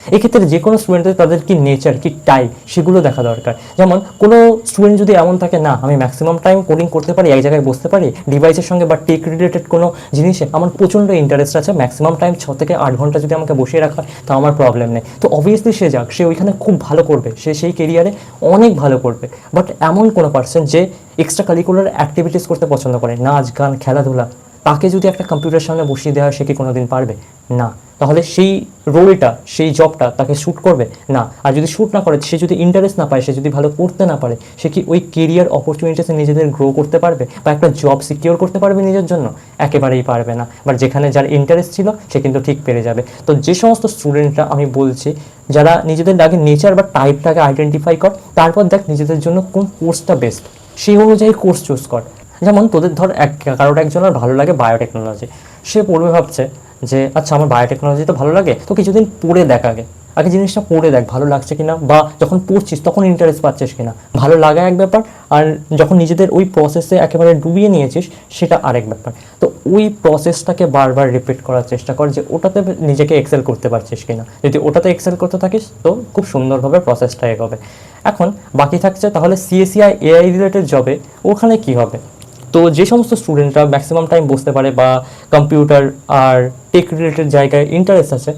এক্ষেত্রে যে কোনো স্টুডেন্টের তাদের কি নেচার, কি টাইপ, সেগুলো দেখা দরকার। যেমন কোনো স্টুডেন্ট যদি এমন থাকে, না আমি ম্যাক্সিমাম টাইম কোডিং করতে পারি, এক জায়গায় বসতে পারি, ডিভাইসের সঙ্গে বা টেক রিলেটেড কোনো জিনিসে আমার প্রচণ্ড ইন্টারেস্ট আছে, ম্যাক্সিমাম টাইম 6 থেকে 8 ঘন্টা যদি আমাকে বসিয়ে রাখা হয় তা আমার প্রবলেম নেই, তো অবভিয়াসলি সে যাক, সে ওইখানে খুব ভালো করবে, সে সেই কেরিয়ারে অনেক ভালো করবে। বাট এমন কোনো পার্সন যে এক্সট্রা কারিকুলার অ্যাক্টিভিটিস করতে পছন্দ করে, নাচ গান খেলাধুলা, তাকে যদি একটা কম্পিউটার সামনে বসিয়ে দেওয়া হয়, সে কি কোনোদিন পারবে? না। তাহলে সেই রোলটা, সেই জবটা তাকে শ্যুট করবে না। আর যদি শ্যুট না করে, সে যদি ইন্টারেস্ট না পায়, সে যদি ভালো করতে না পারে, সে কি ওই কেরিয়ার অপরচুনিটিসে নিজেদের গ্রো করতে পারবে বা একটা জব সিকিওর করতে পারবে নিজের জন্য? একেবারেই পারবে না। বাট যেখানে যার ইন্টারেস্ট ছিল, সে কিন্তু ঠিক পেরে যাবে। তো যে সমস্ত স্টুডেন্টরা, আমি বলছি, যারা নিজেদের আগে নেচার বা টাইপটাকে আইডেন্টিফাই কর, তারপর দেখ নিজেদের জন্য কোন কোর্সটা বেস্ট, সেই অনুযায়ী কোর্স চুজ কর। যেমন তোদের ধর কারোর একজনের ভালো লাগে বায়োটেকনোলজি, সে পড়বে ভাবছে যে আচ্ছা আমার বায়োটেকনোলজি তো ভালো লাগে, তো কিছুদিন পড়ে দেখ, আগে আগে জিনিসটা পড়ে দেখ ভালো লাগছে কিনা, বা যখন পড়ছিস তখন ইন্টারেস্ট পাচ্ছিস কিনা। ভালো লাগা এক ব্যাপার, আর যখন নিজেদের ওই প্রসেসে একেবারে ডুবিয়ে নিয়েছিস, সেটা আরেক ব্যাপার। তো ওই প্রসেসটাকে বারবার রিপিট করার চেষ্টা কর, যে ওটাতে নিজেকে এক্সেল করতে পারছিস কিনা। যদি ওটাতে এক্সেল করতে থাকিস, তো খুব সুন্দরভাবে প্রসেসটা এগোবে। এখন বাকি থাকছে তাহলে সিএসিআই এআই রিলেটেড জবে, ওখানে কি হবে? তো যে সমস্ত স্টুডেন্টরা ম্যাক্সিমাম টাইম বসতে পারে বা কম্পিউটার আর টেক রিলেটেড জায়গায় ইন্টারেস্ট আছে,